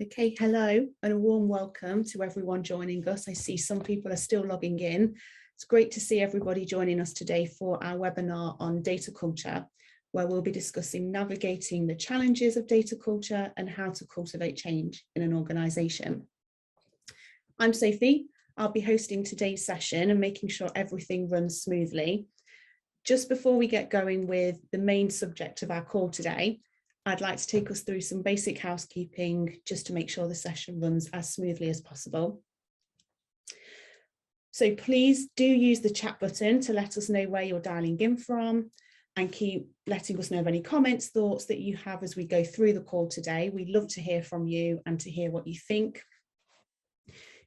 Okay, hello and a warm welcome to everyone joining us. I see some people are still logging in. It's great to see everybody joining us today for our webinar on data culture, where we'll be discussing navigating the challenges of data culture and how to cultivate change in an organisation. I'm Sophie. I'll be hosting today's session and making sure everything runs smoothly. Just before we get going with the main subject of our call today, I'd like to take us through some basic housekeeping just to make sure the session runs as smoothly as possible. So please do use the chat button to let us know where you're dialing in from, and keep letting us know of any comments, thoughts that you have as we go through the call today. We'd love to hear from you and to hear what you think.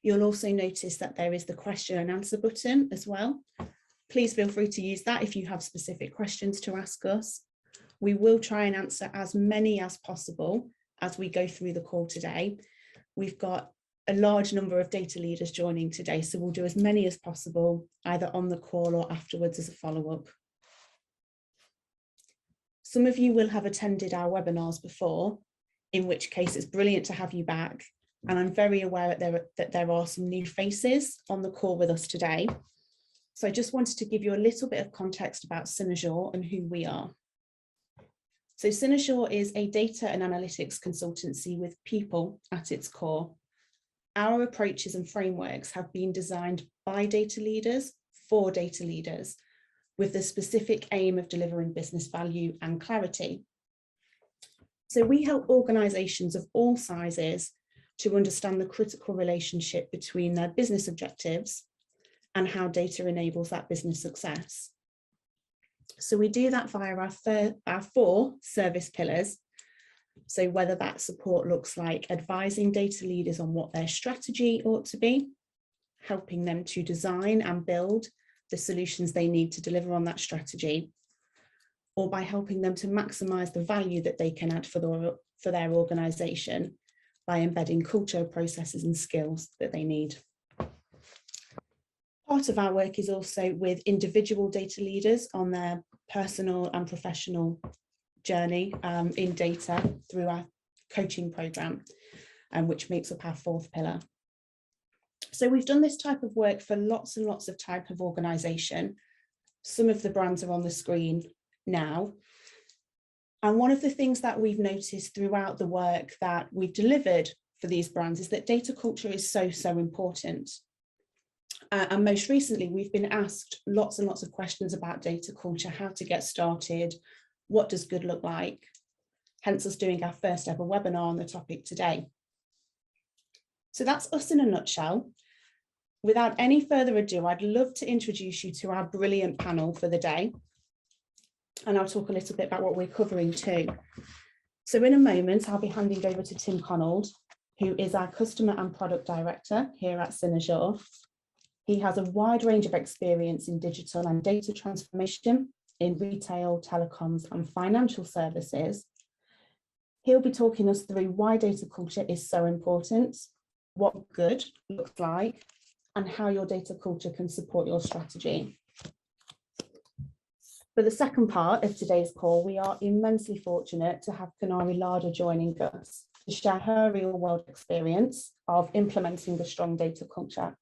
You'll also notice that there is the question and answer button as well. Please feel free to use that if you have specific questions to ask us. We will try and answer as many as possible as we go through the call today. We've got a large number of data leaders joining today, so we'll do as many as possible, either on the call or afterwards as a follow-up. Some of you will have attended our webinars before, in which case it's brilliant to have you back. And I'm very aware that there are some new faces on the call with us today. So I just wanted to give you a little bit of context about Cynozure and who we are. So Cynozure is a data and analytics consultancy with people at its core. Our approaches and frameworks have been designed by data leaders for data leaders, with the specific aim of delivering business value and clarity. So we help organisations of all sizes to understand the critical relationship between their business objectives and how data enables that business success. So we do that via our four service pillars. So whether that support looks like advising data leaders on what their strategy ought to be, helping them to design and build the solutions they need to deliver on that strategy, or by helping them to maximise the value that they can add for their organisation by embedding culture, processes and skills that they need. Part of our work is also with individual data leaders on their personal and professional journey in data through our coaching programme, which makes up our fourth pillar. So we've done this type of work for lots and lots of type of organisation. Some of the brands are on the screen now. And one of the things that we've noticed throughout the work that we've delivered for these brands is that data culture is so important. And most recently, we've been asked lots and lots of questions about data culture, how to get started, what does good look like, hence us doing our first ever webinar on the topic today. So that's us in a nutshell. Without any further ado, I'd love to introduce you to our brilliant panel for the day. And I'll talk a little bit about what we're covering too. So in a moment, I'll be handing over to Tim Connold, who is our Customer and Product Director here at Cynozure. He has a wide range of experience in digital and data transformation in retail, telecoms and financial services. He'll be talking us through why data culture is so important, what good looks like, and how your data culture can support your strategy. For the second part of today's call, we are immensely fortunate to have Kinnari Ladha joining us to share her real-world experience of implementing a strong data culture.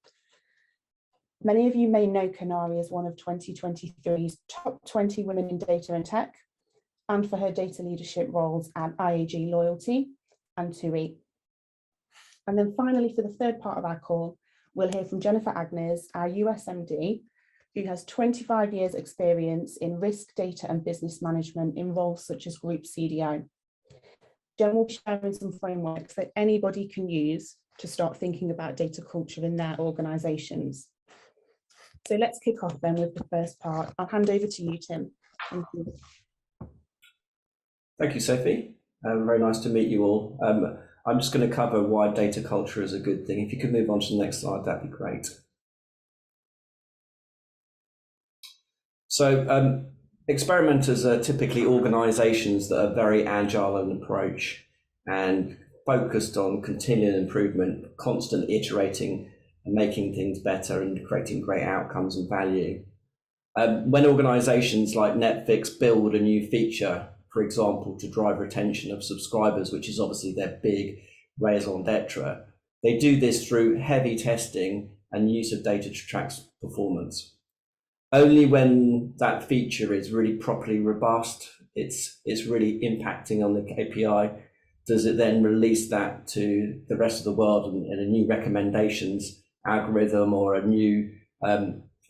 Many of you may know Kinnari as one of 2023's top 20 women in data and tech, and for her data leadership roles at IAG Loyalty and TUI. And then finally, for the third part of our call, we'll hear from Jennifer Agnes, our US MD, who has 25 years experience in risk, data and business management in roles such as Group CDO. Jen will be sharing some frameworks that anybody can use to start thinking about data culture in their organisations. So let's kick off then with the first part. I'll hand over to you, Tim. Thank you. Thank you, Sophie. Very nice to meet you all. I'm just going to cover why data culture is a good thing. If you could move on to the next slide, that'd be great. So experimenters are typically organisations that are very agile in approach and focused on continual improvement, constant iterating and making things better and creating great outcomes and value. When organisations like Netflix build a new feature, for example, to drive retention of subscribers, which is obviously their big raison d'etre. They do this through heavy testing and use of data to track performance. Only when that feature is really properly robust, it's really impacting on the KPI, does it then release that to the rest of the world and a new recommendations algorithm or a new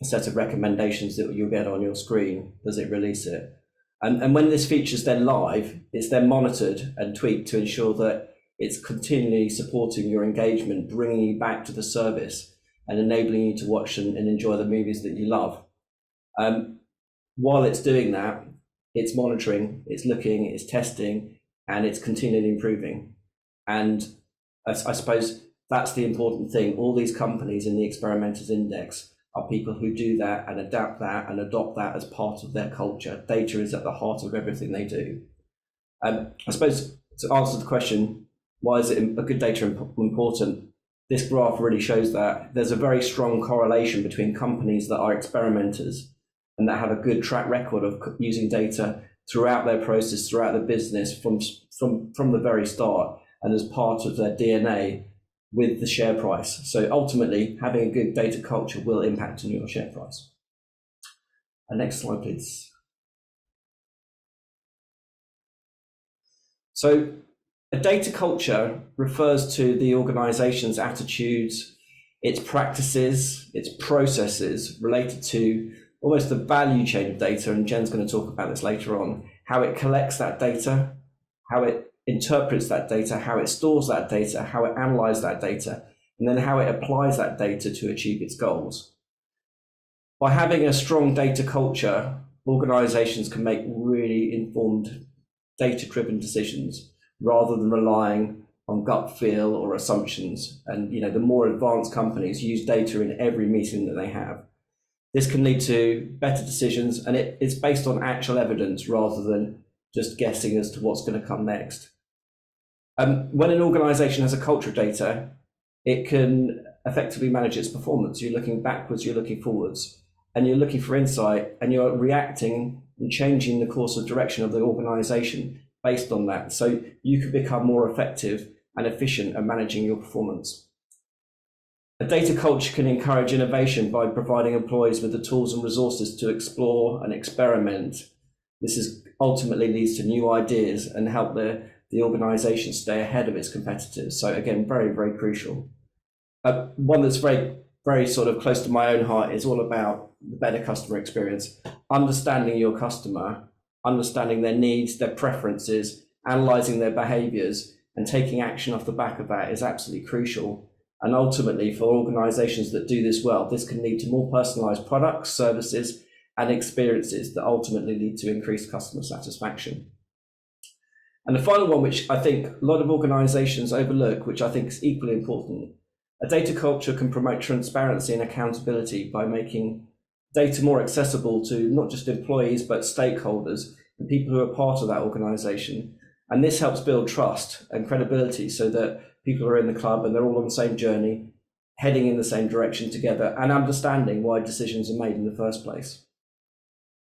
set of recommendations that you'll get on your screen, does it release it? And when this feature is then live, it's then monitored and tweaked to ensure that it's continually supporting your engagement, bringing you back to the service and enabling you to watch and enjoy the movies that you love. While it's doing that, it's monitoring, it's looking, it's testing, and it's continually improving. And I suppose that's the important thing. All these companies in the Experimenters Index are people who do that and adapt that and adopt that as part of their culture. Data is at the heart of everything they do. I suppose to answer the question, why is it a good data important? This graph really shows that there's a very strong correlation between companies that are experimenters and that have a good track record of using data throughout their process, throughout the business from the very start and as part of their DNA with the share price. So ultimately, having a good data culture will impact on your share price. Next slide, please. So a data culture refers to the organization's attitudes, its practices, its processes related to almost the value chain of data, and Jen's going to talk about this later on, how it collects that data, how it interprets that data, how it stores that data, how it analyzes that data, and then how it applies that data to achieve its goals. By having a strong data culture, organizations can make really informed, data-driven decisions rather than relying on gut feel or assumptions. And the more advanced companies use data in every meeting that they have. This can lead to better decisions, and it's based on actual evidence rather than just guessing as to what's going to come next. When an organization has a culture of data, it can effectively manage its performance. You're looking backwards, you're looking forwards, and you're looking for insight, and you're reacting and changing the course of direction of the organization based on that. So you can become more effective and efficient at managing your performance. A data culture can encourage innovation by providing employees with the tools and resources to explore and experiment. This ultimately leads to new ideas and help the organization stay ahead of its competitors. So again, very, very crucial. One that's very, very sort of close to my own heart is all about the better customer experience. Understanding your customer, understanding their needs, their preferences, analyzing their behaviors, and taking action off the back of that is absolutely crucial. And ultimately, for organizations that do this well, this can lead to more personalized products, services, and experiences that ultimately lead to increased customer satisfaction. And the final one, which I think a lot of organizations overlook, which I think is equally important, a data culture can promote transparency and accountability by making data more accessible to not just employees, but stakeholders and people who are part of that organization. And this helps build trust and credibility so that people are in the club and they're all on the same journey, heading in the same direction together and understanding why decisions are made in the first place.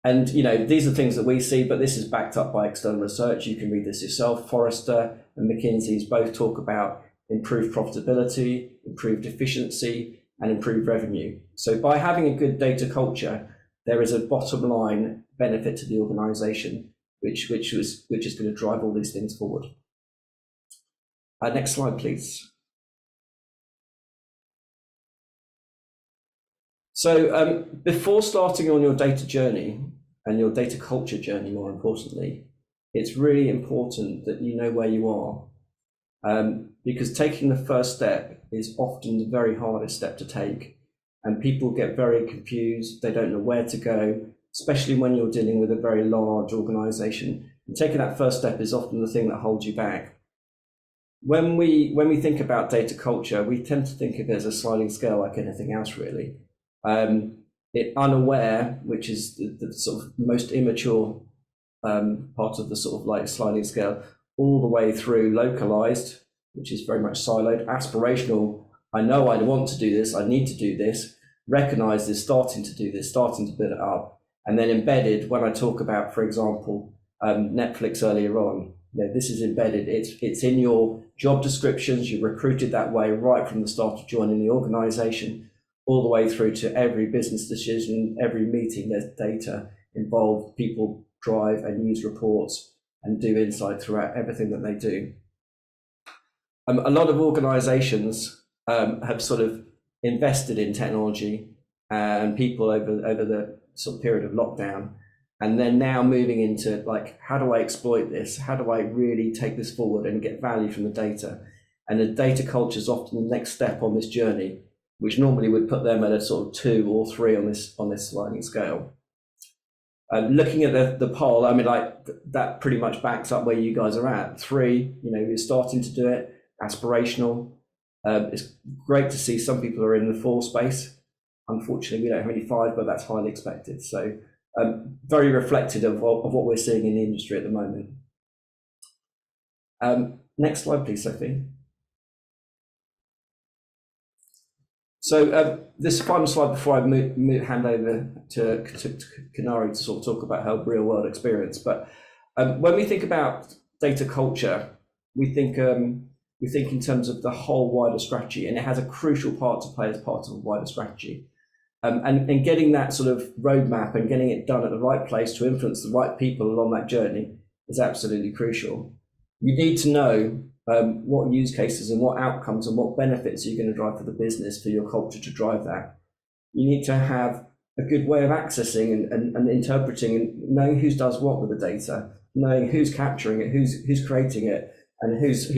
And these are things that we see, but this is backed up by external research. You can read this yourself. Forrester and McKinsey's both talk about improved profitability, improved efficiency, and improved revenue. So by having a good data culture, there is a bottom line benefit to the organization, which is going to drive all these things forward. Next slide, please. So before starting on your data journey and your data culture journey, more importantly, it's really important that you know where you are, because taking the first step is often the very hardest step to take, and people get very confused. They don't know where to go, especially when you're dealing with a very large organization. And taking that first step is often the thing that holds you back. When we think about data culture, we tend to think of it as a sliding scale like anything else, really. Unaware, which is the sort of most immature part of the sort of like sliding scale, all the way through localized, which is very much siloed, aspirational, I know I want to do this, I need to do this, recognized is starting to do this, starting to build it up, and then embedded when I talk about, for example, Netflix earlier on. this is embedded. It's in your job descriptions. You're recruited that way right from the start of joining the organisation, all the way through to every business decision, every meeting. There's data involved. People drive and use reports and do insight throughout everything that they do. A lot of organisations have sort of invested in technology and people over the sort of period of lockdown, and they're now moving into like, how do I exploit this? How do I really take this forward and get value from the data? And the data culture is often the next step on this journey, which normally would put them at a sort of 2 or 3 on this sliding scale. Looking at the poll, I mean, like that pretty much backs up where you guys are at. 3, you're starting to do it. Aspirational. It's great to see some people are in the 4 space. Unfortunately, we don't have any 5, but that's highly expected. So very reflective of what we're seeing in the industry at the moment. Next slide, please, Sophie. So this final slide before I hand over to Kinnari to sort of talk about her real world experience. But when we think about data culture, we think in terms of the whole wider strategy, and it has a crucial part to play as part of a wider strategy. And getting that sort of roadmap and getting it done at the right place to influence the right people along that journey is absolutely crucial. You need to know what use cases and what outcomes and what benefits you're going to drive for the business for your culture to drive that. You need to have a good way of accessing and interpreting and knowing who does what with the data, knowing who's capturing it, who's creating it, and who's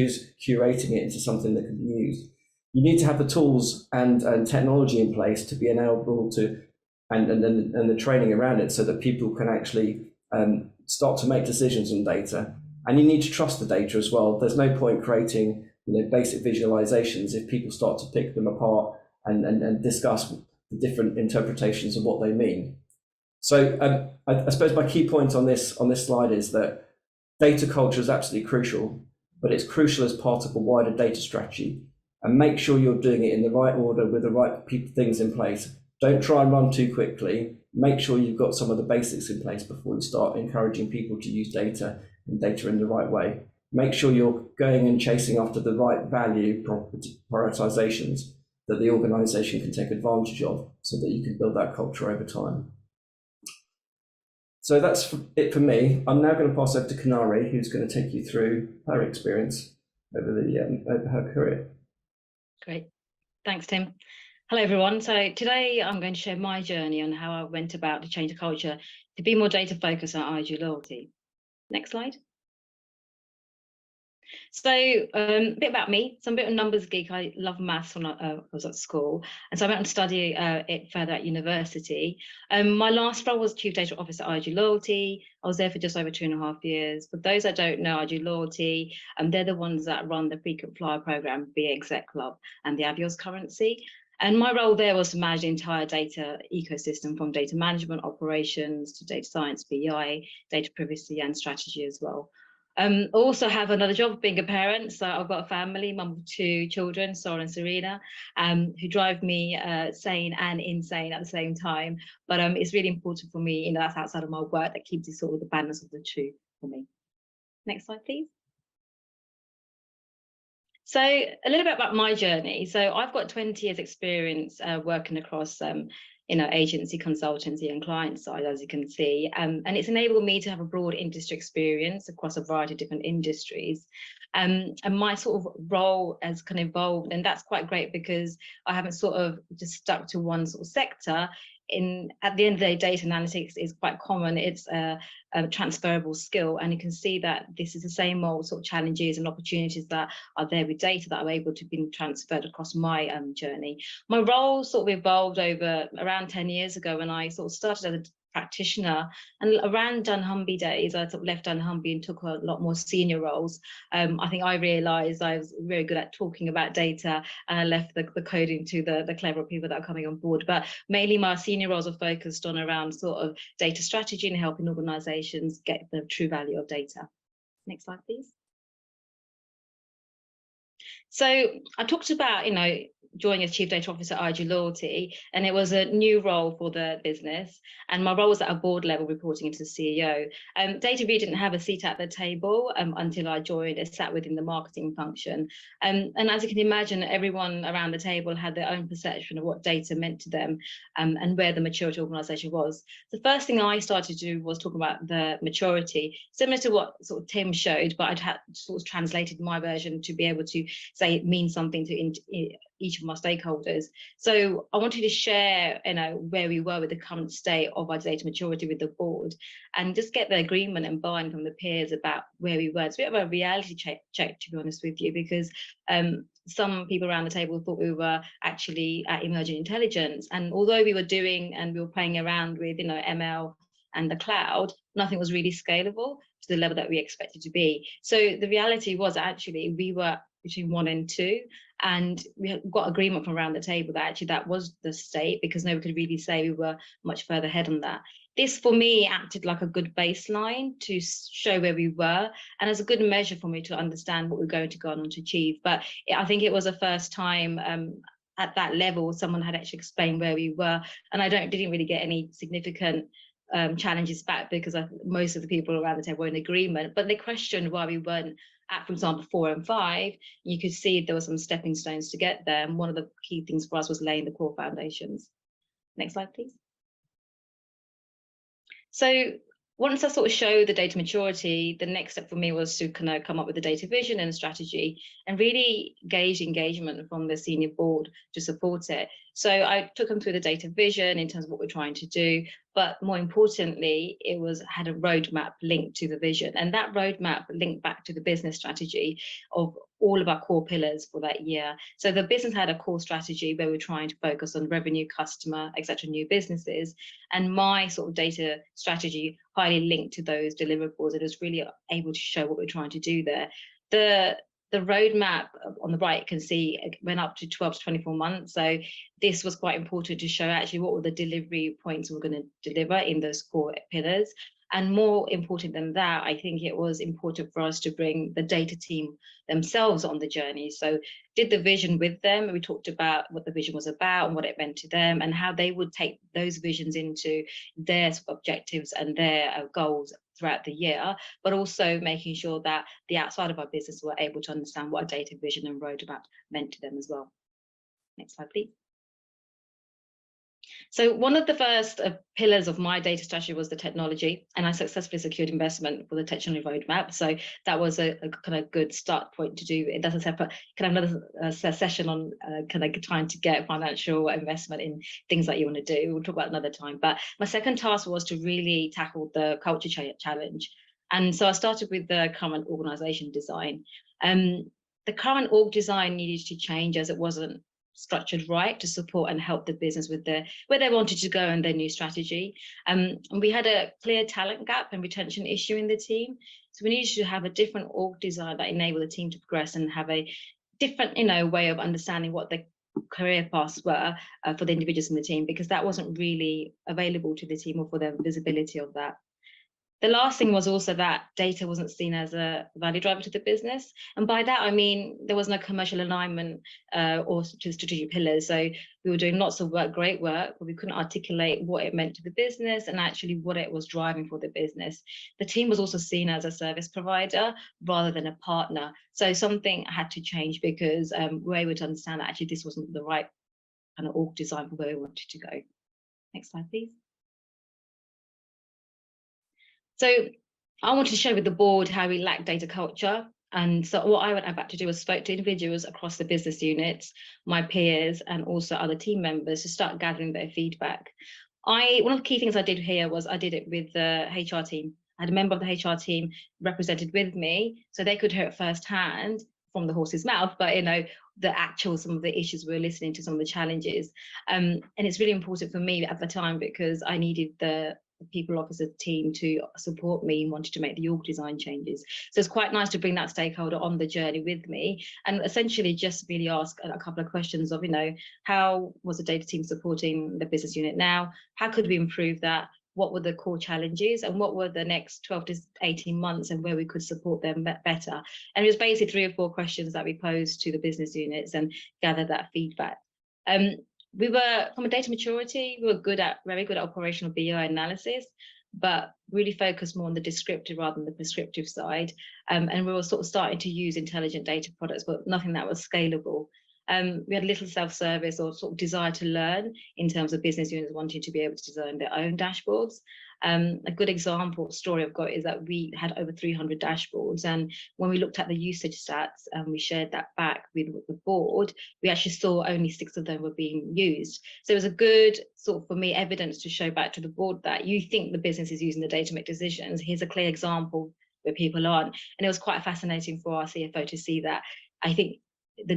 curating it into something that can be used. You need to have the tools and technology in place to be enabled to, and the training around it so that people can actually start to make decisions on data. And you need to trust the data as well. There's no point creating basic visualizations if people start to pick them apart and discuss the different interpretations of what they mean. So I suppose my key point on this slide is that data culture is absolutely crucial, but it's crucial as part of a wider data strategy. And make sure you're doing it in the right order with the right things in place. Don't try and run too quickly. Make sure you've got some of the basics in place before you start encouraging people to use data and data in the right way. Make sure you're going and chasing after the right value prioritizations that the organization can take advantage of so that you can build that culture over time. So that's it for me. I'm now going to pass over to Kinnari, who's going to take you through her experience over her career. Great. Thanks, Tim. Hello, everyone. So today I'm going to share my journey on how I went about to change the culture to be more data focused on IG loyalty. Next slide. So a bit about me. So I'm a bit of a numbers geek. I love maths when I was at school. And so I went on to study it further at university. My last role was Chief Data Officer at IG Loyalty. I was there for just over 2.5 years. For those that don't know, IG Loyalty, they're the ones that run the frequent flyer program, BA Exec Club, and the Avios currency. And my role there was to manage the entire data ecosystem, from data management operations to data science, BI, data privacy and strategy as well. I also have another job being a parent. So I've got a family, mum of 2 children, Sarah and Serena, who drive me sane and insane at the same time. But it's really important for me, that's outside of my work, that keeps it sort of the balance of the 2 for me. Next slide, please. So a little bit about my journey. So I've got 20 years experience working across agency, consultancy and client side, as you can see. And it's enabled me to have a broad industry experience across a variety of different industries. And my sort of role has kind of evolved, and that's quite great because I haven't sort of just stuck to one sort of sector. At the end of the day, data analytics is quite common. It's a transferable skill, and you can see that this is the same old sort of challenges and opportunities that are there with data that are able to be transferred across my journey. My role sort of evolved over around 10 years ago when I sort of started as a practitioner, and around dunnhumby days I sort of left dunnhumby and took a lot more senior roles. I think I realized I was very good at talking about data, and I left the coding to the clever people that are coming on board. But mainly my senior roles are focused on around sort of data strategy and helping organizations get the true value of data. Next slide, please. So I talked about, joining as Chief Data Officer at IG Loyalty, and it was a new role for the business. And my role was at a board level, reporting into the CEO. Data really didn't have a seat at the table until I joined. It sat within the marketing function. And as you can imagine, everyone around the table had their own perception of what data meant to them and where the maturity organisation was. The first thing I started to do was talk about the maturity, similar to what sort of Tim showed, but I'd had sort of translated my version to be able to say it means something to each of my stakeholders. So I wanted to share, where we were with the current state of our data maturity with the board, and just get the agreement and buy-in from the peers about where we were. It's a bit of a reality check, to be honest with you, because some people around the table thought we were actually at emerging intelligence, and although we were doing and we were playing around with, ML and the cloud, nothing was really scalable to the level that we expected to be. So the reality was actually we were between 1 and 2, and we got agreement from around the table that actually that was the state, because nobody could really say we were much further ahead on that. This, for me, acted like a good baseline to show where we were, and as a good measure for me to understand what we're going to go on to achieve. But I think it was the first time at that level someone had actually explained where we were, and I didn't really get any significant challenges back, because most of the people around the table were in agreement, but they questioned why we weren't at, for example, 4 and 5. You could see there were some stepping stones to get there, and one of the key things for us was laying the core foundations. Next slide, please. So once I sort of showed the data maturity, the next step for me was to kind of come up with a data vision and a strategy, and really gauge engagement from the senior board to support it. So I took them through the data vision in terms of what we're trying to do, but more importantly, it had a roadmap linked to the vision, and that roadmap linked back to the business strategy of all of our core pillars for that year. So the business had a core strategy where we're trying to focus on revenue, customer, etc., new businesses, and my sort of data strategy highly linked to those deliverables. It was really able to show what we're trying to do there. The roadmap on the right, you can see it went up to 12 to 24 months. So this was quite important to show actually what were the delivery points we're going to deliver in those core pillars. And more important than that, I think it was important for us to bring the data team themselves on the journey. So did the vision with them. We talked about what the vision was about and what it meant to them, and how they would take those visions into their objectives and their goals throughout the year, but also making sure that the outside of our business were able to understand what a data vision and roadmap meant to them as well. Next slide, please. So one of the first pillars of my data strategy was the technology, and I successfully secured investment for the technology roadmap. So that was a kind of good start point to do. That's a separate kind of another session on kind of trying to get financial investment in things that you want to do. We'll talk about another time. But my second task was to really tackle the culture challenge. And so I started with the current organization design. The current org design needed to change, as it wasn't structured right to support and help the business with where they wanted to go and their new strategy. And we had a clear talent gap and retention issue in the team. So we needed to have a different org design that enabled the team to progress and have a different, way of understanding what the career paths were for the individuals in the team, because that wasn't really available to the team or for the visibility of that. The last thing was also that data wasn't seen as a value driver to the business. And by that, I mean, there was no commercial alignment or to strategic pillars. So we were doing lots of work, great work, but we couldn't articulate what it meant to the business and actually what it was driving for the business. The team was also seen as a service provider rather than a partner. So something had to change, because we were able to understand that actually this wasn't the right kind of org design for where we wanted to go. Next slide, please. So I wanted to share with the board how we lack data culture. And so what I went back to do was spoke to individuals across the business units, my peers, and also other team members to start gathering their feedback. One of the key things I did here was I did it with the HR team. I had a member of the HR team represented with me, so they could hear it firsthand from the horse's mouth, but some of the issues we were listening to, some of the challenges. And it's really important for me at the time, because I needed the people officer team to support me and wanted to make the org design changes. So it's quite nice to bring that stakeholder on the journey with me and essentially just really ask a couple of questions of, how was the data team supporting the business unit now? How could we improve that? what were the core challenges and what were the next 12 to 18 months and where we could support them better. And it was basically 3 or 4 questions that we posed to the business units and gathered that feedback. We were, from a data maturity, we were very good at operational BI analysis, but really focused more on the descriptive rather than the prescriptive side. And we were sort of starting to use intelligent data products, but nothing that was scalable. We had little self-service or sort of desire to learn in terms of business units wanting to be able to design their own dashboards. A good example story I've got is that we had over 300 dashboards, and when we looked at the usage stats and we shared that back with the board, we actually saw only 6 of them were being used. So it was a good sort of, for me, evidence to show back to the board that you think the business is using the data to make decisions. Here's a clear example where people aren't. And it was quite fascinating for our CFO to see that. I think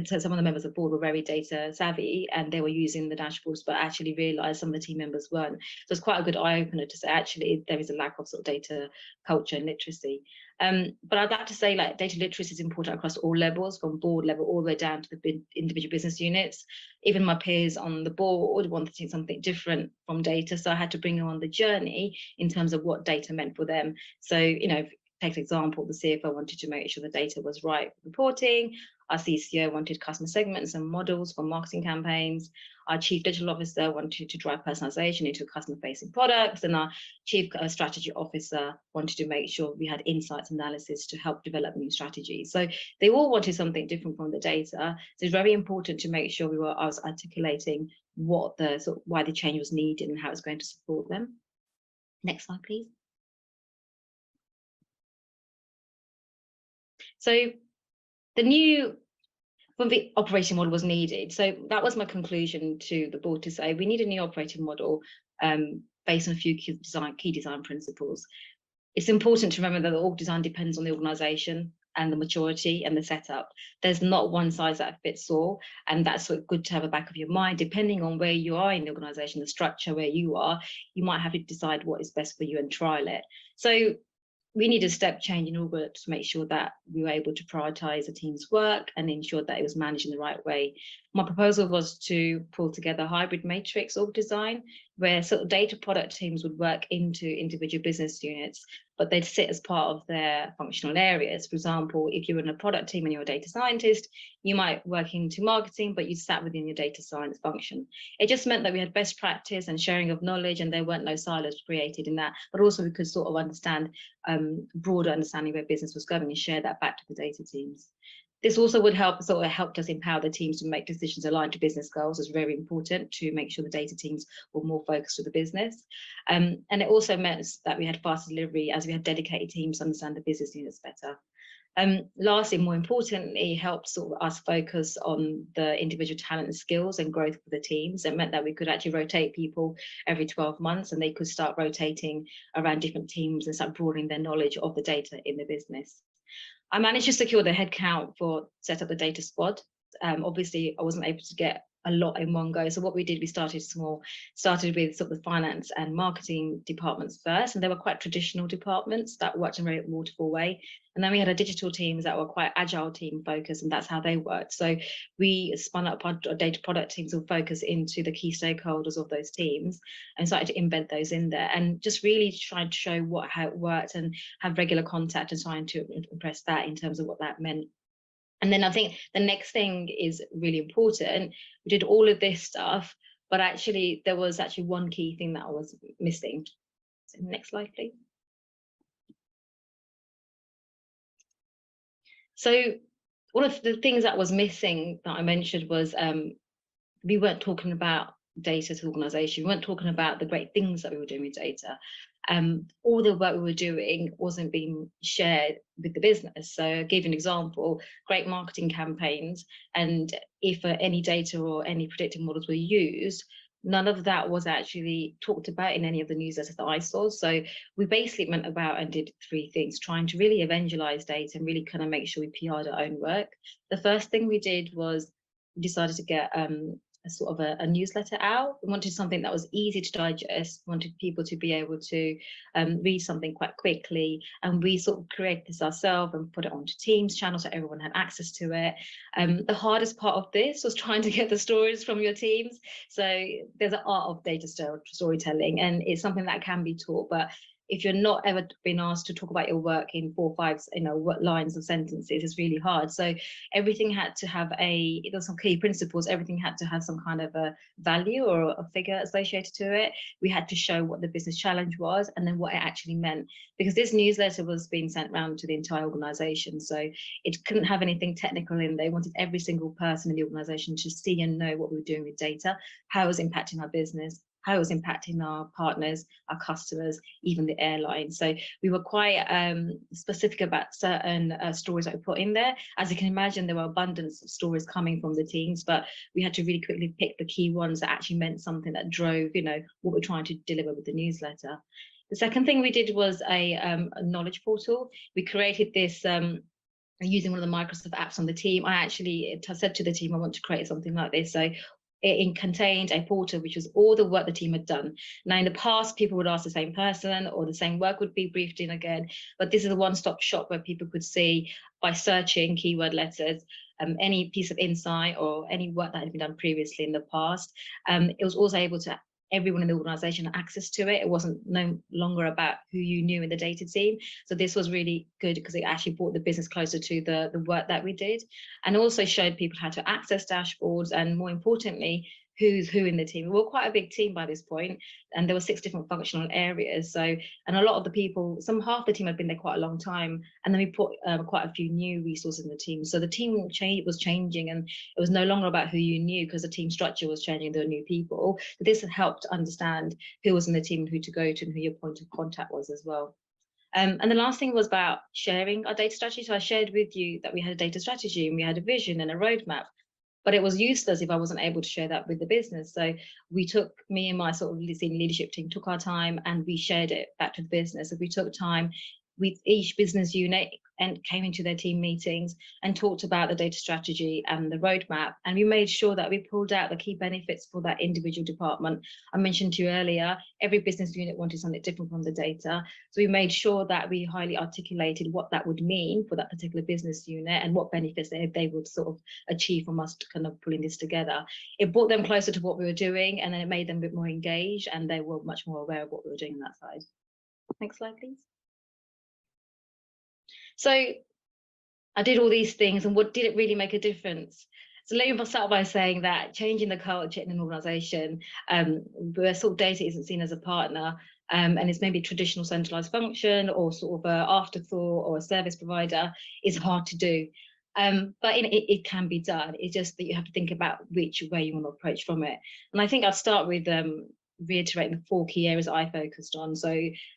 some of the members of the board were very data savvy and they were using the dashboards, but actually realized some of the team members weren't. So it's quite a good eye opener to say actually there is a lack of sort of data culture and literacy. But I'd like to say, like, data literacy is important across all levels, from board level all the way down to the individual business units. Even my peers on the board wanted to see something different from data, so I had to bring them on the journey in terms of what data meant for them. So, you know, take an example, the CFO wanted to make sure the data was right for reporting. Our CCO wanted customer segments and models for marketing campaigns. Our chief digital officer wanted to drive personalization into customer-facing products. And our chief strategy officer wanted to make sure we had insights analysis to help develop new strategies. So they all wanted something different from the data. So it's very important to make sure I was articulating what the why the change was needed and how it's going to support them. Next slide, please. So the operating model was needed. So that was my conclusion to the board, to say we need a new operating model based on a few key design principles. It's important to remember that the org design depends on the organization and the maturity and the setup. There's not one size that fits all, and that's sort of good to have a back of your mind. Depending on where you are in the organization, the structure where you are, you might have to decide what is best for you and trial it. So we need a step change in order to make sure that we were able to prioritize the team's work and ensure that it was managed in the right way. My proposal was to pull together a hybrid matrix org design, where sort of data product teams would work into individual business units, but they'd sit as part of their functional areas. For example, if you're in a product team and you're a data scientist, you might work into marketing, but you sat within your data science function. It just meant that we had best practice and sharing of knowledge, and there weren't no silos created in that, but also we could sort of understand broader understanding where business was going and share that back to the data teams. This also would helped us empower the teams to make decisions aligned to business goals. It's very important to make sure the data teams were more focused on the business. And it also meant that we had faster delivery as we had dedicated teams to understand the business units better. Lastly, more importantly, helped sort of us focus on the individual talent and skills and growth for the teams. It meant that we could actually rotate people every 12 months and they could start rotating around different teams and start broadening their knowledge of the data in the business. I managed to secure the headcount for set up the data squad. Obviously, I wasn't able to get a lot in one go. So what we did, we started small, started with sort of the finance and marketing departments first, and they were quite traditional departments that worked in a very waterfall way. And then we had our digital teams that were quite agile team focused, and that's how they worked. So we spun up our data product teams and focus into the key stakeholders of those teams and started to embed those in there and just really trying to show how it worked and have regular contact and trying to impress that in terms of what that meant. And then I think the next thing is really important. We did all of this stuff, but actually there was actually one key thing that I was missing. So next slide, please. So one of the things that was missing that I mentioned was we weren't talking about data as an organization. We weren't talking about the great things that we were doing with data. All the work we were doing wasn't being shared with the business. So I'll give you an example, great marketing campaigns, and if any data or any predictive models were used, none of that was actually talked about in any of the newsletters that I saw. So we basically went about and did 3 things, trying to really evangelize data and really kind of make sure we PR'd our own work. The first thing we did was we decided to get sort of a newsletter out. We wanted something that was easy to digest, wanted people to be able to read something quite quickly, and we sort of created this ourselves and put it onto Teams channels so everyone had access to it. The hardest part of this was trying to get the stories from your teams. So there's an art of data storytelling, and it's something that can be taught, but if you're not ever been asked to talk about your work in 4 or 5, lines of sentences, it's really hard. So everything had to have there's some key principles. Everything had to have some kind of a value or a figure associated to it. We had to show what the business challenge was and then what it actually meant, because this newsletter was being sent around to the entire organization. So it couldn't have anything technical in there. They wanted every single person in the organization to see and know what we were doing with data, how it was impacting our business, how it was impacting our partners, our customers, even the airlines. So we were quite specific about certain stories that we put in there. As you can imagine, there were abundance of stories coming from the teams, but we had to really quickly pick the key ones that actually meant something that drove, what we're trying to deliver with the newsletter. The second thing we did was a knowledge portal. We created this using one of the Microsoft apps on the team. I said to the team, I want to create something like this. So it contained a portal which was all the work the team had done. Now, in the past, people would ask the same person or the same work would be briefed in again, but this is a one-stop shop where people could see, by searching keyword letters, any piece of insight or any work that had been done previously in the past. It was also able to everyone in the organization had access to it. It wasn't no longer about who you knew in the data team. So this was really good because it actually brought the business closer to the work that we did, and also showed people how to access dashboards, and more importantly, who's who in the team. We were quite a big team by this point, and there were 6 different functional areas. So, and a lot of the people, half the team had been there quite a long time, and then we put quite a few new resources in the team. So the team was changing, and it was no longer about who you knew because the team structure was changing. There were new people. But this helped understand who was in the team and who to go to and who your point of contact was as well. And the last thing was about sharing our data strategy. So I shared with you that we had a data strategy and we had a vision and a roadmap, but it was useless if I wasn't able to share that with the business. So me and my sort of senior leadership team took our time and we shared it back to the business. So we took time with each business unit and came into their team meetings and talked about the data strategy and the roadmap. And we made sure that we pulled out the key benefits for that individual department. I mentioned to you earlier, every business unit wanted something different from the data. So we made sure that we highly articulated what that would mean for that particular business unit and what benefits they would sort of achieve from us kind of pulling this together. It brought them closer to what we were doing, and then it made them a bit more engaged, and they were much more aware of what we were doing on that side. Next slide, please. So I did all these things, and what did it really make a difference? So let me start by saying that changing the culture in an organization where sort of data isn't seen as a partner, and it's maybe a traditional centralized function or sort of an afterthought or a service provider, is hard to do. But it can be done. It's just that you have to think about which way you want to approach from it. And I think I'll start with reiterating the 4 key areas I focused on. So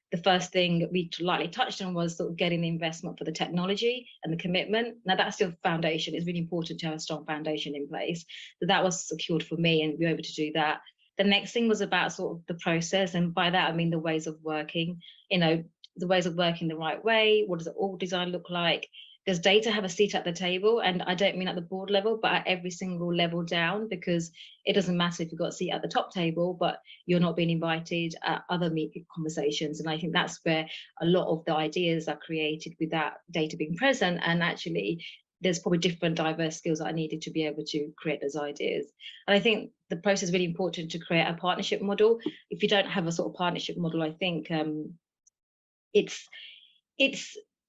the first thing we lightly touched on was sort of getting the investment for the technology and the commitment. Now that's still foundation. It's really important to have a strong foundation in place. So that was secured for me, and we were able to do that. The next thing was about sort of the process, and by that I mean the ways of working. The ways of working the right way. What does the org design look like? Does data have a seat at the table? And I don't mean at the board level, but at every single level down, because it doesn't matter if you've got a seat at the top table, but you're not being invited at other conversations. And I think that's where a lot of the ideas are created with that data being present. And actually, there's probably different diverse skills that are needed to be able to create those ideas. And I think the process is really important to create a partnership model. If you don't have a sort of partnership model, I think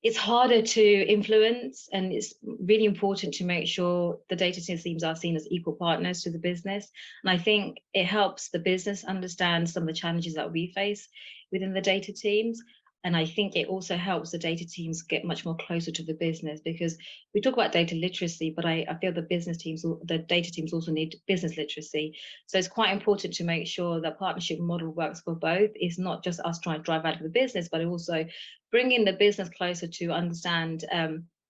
it's harder to influence, and it's really important to make sure the data teams are seen as equal partners to the business. And I think it helps the business understand some of the challenges that we face within the data teams. And I think it also helps the data teams get much more closer to the business, because we talk about data literacy, but I feel the data teams also need business literacy. So it's quite important to make sure that partnership model works for both. It's not just us trying to drive out of the business, but also bringing the business closer to understand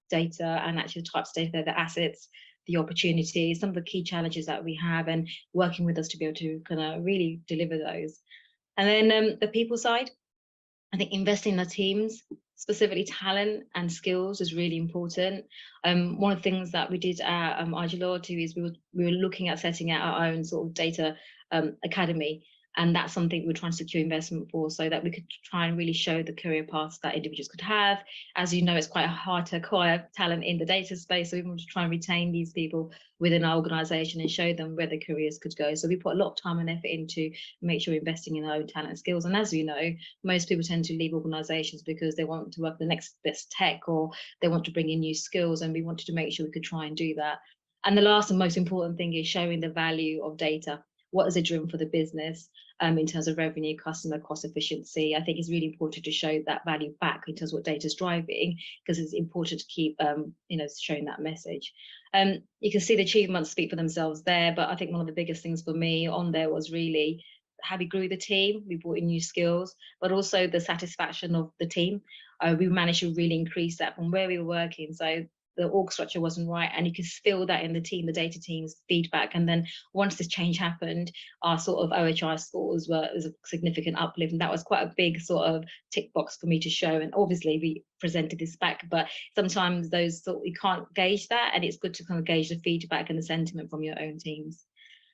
data and actually the types of data, the assets, the opportunities, some of the key challenges that we have, and working with us to be able to kind of really deliver those. And then the people side, I think investing in the teams. specifically talent and skills is really important. One of the things that we did at IG Loyalty is we were looking at setting out our own sort of data academy. And that's something we're trying to secure investment for, so that we could try and really show the career paths that individuals could have. As you know, it's quite hard to acquire talent in the data space, so we want to try and retain these people within our organisation and show them where their careers could go. So we put a lot of time and effort into make sure we're investing in our own talent and skills. And as you know, most people tend to leave organisations because they want to work the next best tech, or they want to bring in new skills, and we wanted to make sure we could try and do that. And the last and most important thing is showing the value of data. What is it driven for the business in terms of revenue, customer, cost efficiency? I think it's really important to show that value back in terms of what data is driving, because it's important to keep showing that message. You can see the achievements speak for themselves there, but I think one of the biggest things for me on there was really how we grew the team. We brought in new skills, but also the satisfaction of the team. We managed to really increase that from where we were working. So the org structure wasn't right, and you could feel that in the team, the data team's feedback. And then once this change happened, our sort of OHI scores was a significant uplift, and that was quite a big sort of tick box for me to show. And obviously we presented this back, but sometimes those you can't gauge that, and it's good to kind of gauge the feedback and the sentiment from your own teams.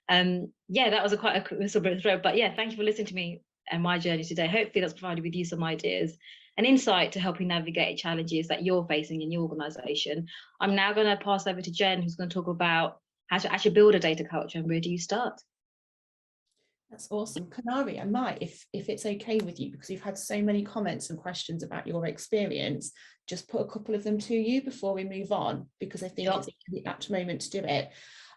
Yeah, that was quite a sort of thread, but yeah, thank you for listening to me and my journey today. Hopefully that's provided with you some ideas and insight to help you navigate challenges that you're facing in your organisation. I'm now going to pass over to Jen, who's going to talk about how to actually build a data culture and where do you start. That's awesome. Kinnari, I might, if it's okay with you, because you've had so many comments and questions about your experience, just put a couple of them to you before we move on, because I think it's the apt moment to do it.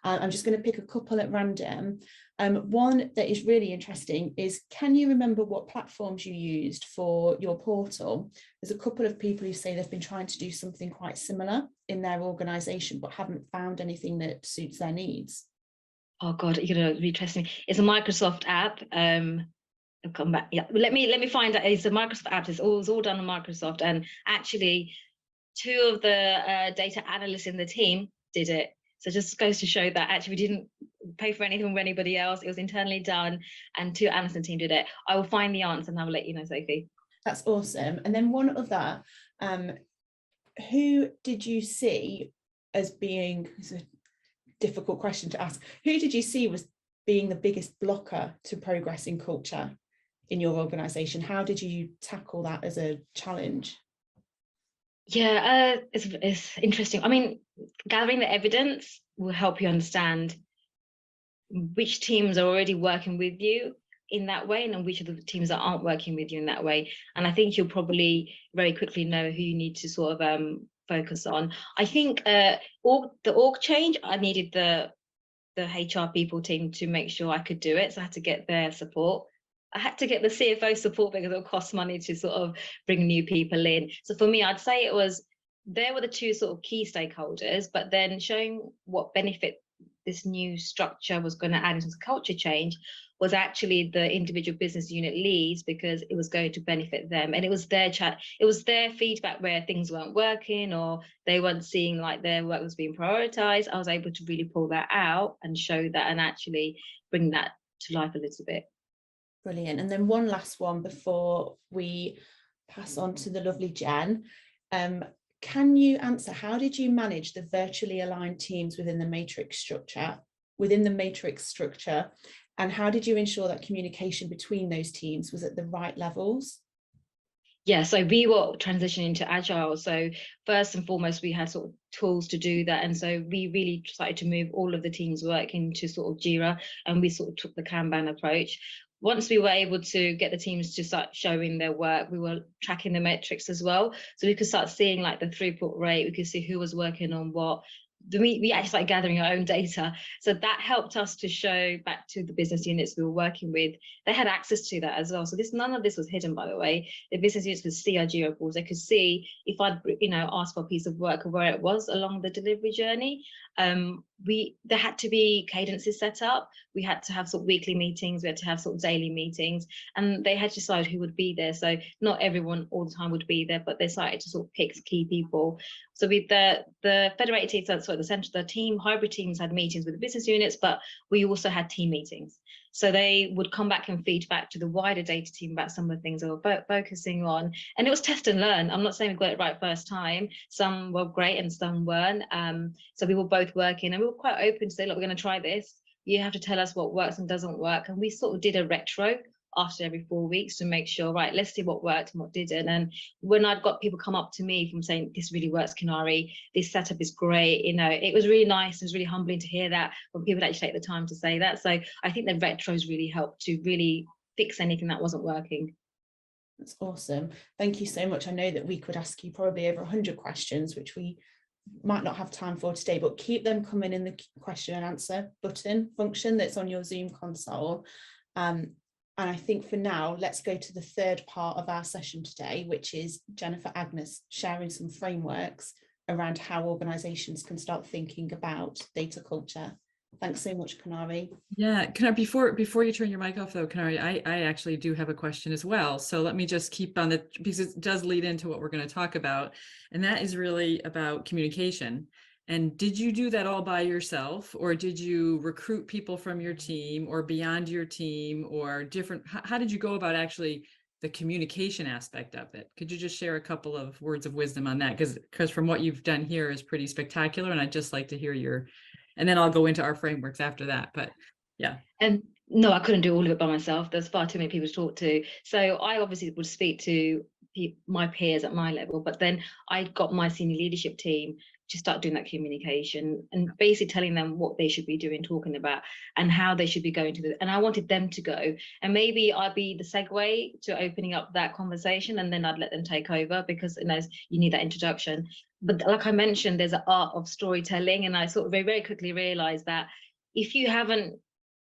I'm just going to pick a couple at random. One that is really interesting is, can you remember what platforms you used for your portal? There's a couple of people who say they've been trying to do something quite similar in their organisation, but haven't found anything that suits their needs. Oh God, you're going to be testing me. It's a Microsoft app. I'll come back. Yeah, let me find out. It's a Microsoft app. It's all done on Microsoft, and actually, two of the data analysts in the team did it. So it just goes to show that actually we didn't pay for anything from anybody else. It was internally done, and two analysts in the team did it. I will find the answer and I will let you know, Sophie. That's awesome. And then one other, who did you see as being, it's a difficult question to ask, who did you see was being the biggest blocker to progress in culture in your organisation? How did you tackle that as a challenge? Yeah, it's interesting. I mean, gathering the evidence will help you understand which teams are already working with you in that way, and which of the teams that aren't working with you in that way. And I think you'll probably very quickly know who you need to sort of focus on. I think the org change, I needed the HR people team to make sure I could do it. So I had to get their support. I had to get the CFO support because it'll cost money to sort of bring new people in. So for me, I'd say there were the two sort of key stakeholders, but then showing what benefit this new structure was going to add into culture change was actually the individual business unit leads, because it was going to benefit them. And it was their feedback where things weren't working or they weren't seeing like their work was being prioritized. I was able to really pull that out and show that and actually bring that to life a little bit. Brilliant. And then one last one before we pass on to the lovely Jen. Can you answer, how did you manage the virtually aligned teams within the matrix structure? And how did you ensure that communication between those teams was at the right levels? Yeah, so we were transitioning to Agile. So first and foremost, we had sort of tools to do that. And so we really started to move all of the teams' work into sort of Jira, and we sort of took the Kanban approach. Once we were able to get the teams to start showing their work, we were tracking the metrics as well. So we could start seeing like the throughput rate, we could see who was working on what. We actually started gathering our own data. So that helped us to show back to the business units we were working with. They had access to that as well. So none of this was hidden, by the way. The business units could see our Jira boards. They could see if I'd asked for a piece of work or where it was along the delivery journey. There had to be cadences set up. We had to have sort of weekly meetings. We had to have sort of daily meetings, and they had to decide who would be there. So not everyone all the time would be there, but they decided to sort of pick key people. So with the federated teams, the hybrid teams had meetings with the business units, but we also had team meetings. So they would come back and feed back to the wider data team about some of the things they were focusing on. And it was test and learn. I'm not saying we got it right first time. Some were great and some weren't. So we were both working, and we were quite open to say, look, we're going to try this. You have to tell us what works and doesn't work. And we sort of did a retro after every 4 weeks to make sure, right, let's see what worked and what didn't. And when I'd got people come up to me from saying, this really works, Kinnari, this setup is great, you know, it was really nice. It was really humbling to hear that when people actually take the time to say that. So I think the retros really helped to really fix anything that wasn't working. That's awesome. Thank you so much. I know that we could ask you probably over 100 questions, which we might not have time for today, but keep them coming in the question and answer button function that's on your Zoom console. And I think for now, let's go to the third part of our session today, which is Jennifer Agnes sharing some frameworks around how organizations can start thinking about data culture. Thanks so much, Kinnari. Yeah, Kinnari, before you turn your mic off though, Kinnari, I actually do have a question as well. So let me just keep on the, because it does lead into what we're going to talk about. And that is really about communication. And did you do that all by yourself, or did you recruit people from your team or beyond your team, or different, how did you go about actually the communication aspect of it? Could you just share a couple of words of wisdom on that? Because from what you've done here is pretty spectacular, and I'd just like to hear your, and then I'll go into our frameworks after that, but yeah. And no, I couldn't do all of it by myself. There's far too many people to talk to. So I obviously would speak to my peers at my level, but then I got my senior leadership team to start doing that communication and basically telling them what they should be doing, talking about, and how they should be going to and I wanted them to go, and maybe I'd be the segue to opening up that conversation, and then I'd let them take over, because you need that introduction. But like I mentioned, there's an art of storytelling, and I sort of very, very quickly realized that if you haven't,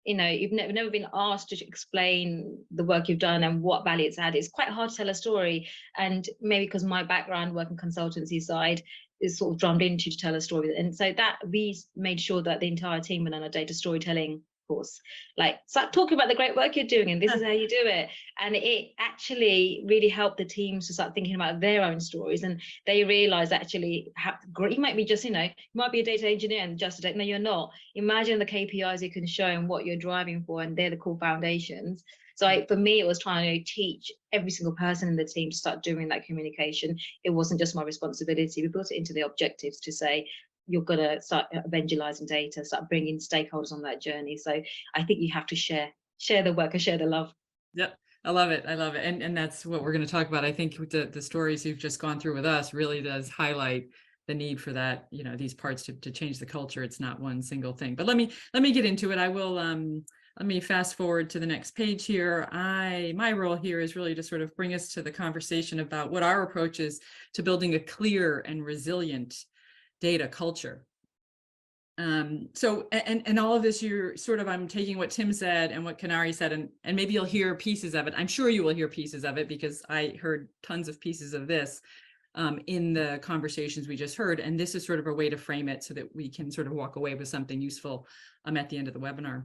you've never been asked to explain the work you've done and what value it's had, it's quite hard to tell a story. And maybe because my background, working consultancy side, is sort of drummed into to tell a story. And so that we made sure that the entire team went on a data storytelling course. Like, start talking about the great work you're doing, and this is how you do it. And it actually really helped the teams to start thinking about their own stories. And they realized actually, you might be just, you might be a data engineer and just a data, no, you're not. Imagine the KPIs you can show and what you're driving for, and they're the core foundations. So for me, it was trying to teach every single person in the team to start doing that communication. It wasn't just my responsibility. We built it into the objectives to say, you're going to start evangelizing data, start bringing stakeholders on that journey. So I think you have to share the work and share the love. Yep. I love it. And that's what we're going to talk about. I think with the stories you've just gone through with us really does highlight the need for that, these parts to change the culture. It's not one single thing, but let me get into it. I will, let me fast forward to the next page here. My role here is really to sort of bring us to the conversation about what our approach is to building a clear and resilient data culture. So, and all of this, you're sort of, I'm taking what Tim said and what Kinnari said, and maybe you'll hear pieces of it. I'm sure you will hear pieces of it, because I heard tons of pieces of this in the conversations we just heard. And this is sort of a way to frame it so that we can sort of walk away with something useful at the end of the webinar.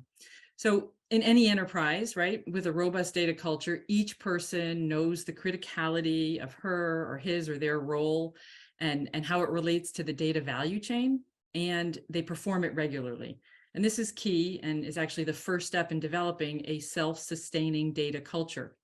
So in any enterprise, right, with a robust data culture, each person knows the criticality of her or his or their role and how it relates to the data value chain, and they perform it regularly. And this is key and is actually the first step in developing a self-sustaining data culture.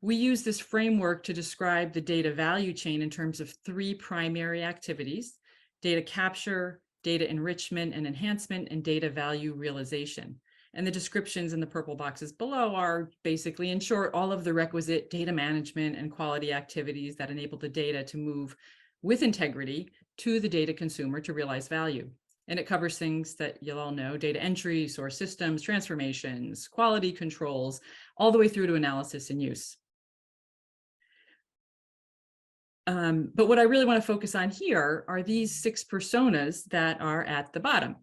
We use this framework to describe the data value chain in terms of 3 primary activities: data capture, data enrichment and enhancement, and data value realization. And the descriptions in the purple boxes below are basically, in short, all of the requisite data management and quality activities that enable the data to move with integrity to the data consumer to realize value. And it covers things that you'll all know: data entry, source systems, transformations, quality controls, all the way through to analysis and use. But what I really want to focus on here are these 6 personas that are at the bottom.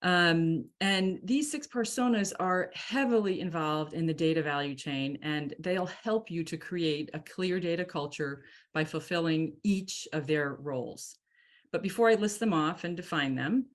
And these 6 personas are heavily involved in the data value chain, and they'll help you to create a clear data culture by fulfilling each of their roles. But before I list them off and define them,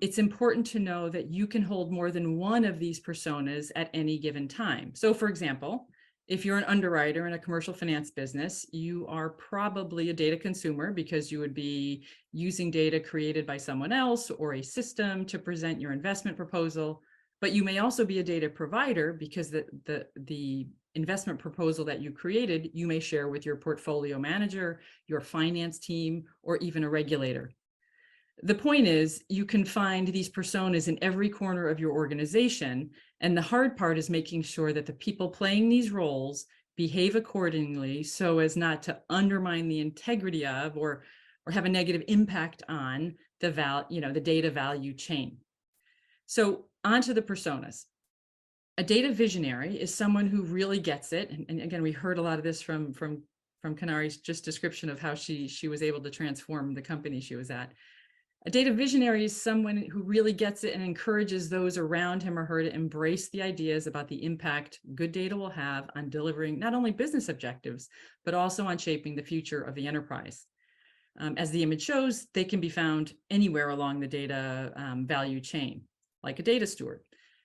it's important to know that you can hold more than one of these personas at any given time. So for example, if you're an underwriter in a commercial finance business, you are probably a data consumer, because you would be using data created by someone else or a system to present your investment proposal. But you may also be a data provider because the investment proposal that you created, you may share with your portfolio manager, your finance team, or even a regulator. The point is, you can find these personas in every corner of your organization. And the hard part is making sure that the people playing these roles behave accordingly so as not to undermine the integrity of or have a negative impact on the data value chain. So onto the personas. A data visionary is someone who really gets it. And again, we heard a lot of this from Kinnari's just description of how she was able to transform the company she was at. A data visionary is someone who really gets it and encourages those around him or her to embrace the ideas about the impact good data will have on delivering not only business objectives, but also on shaping the future of the enterprise. As the image shows, they can be found anywhere along the data value chain, like a data steward.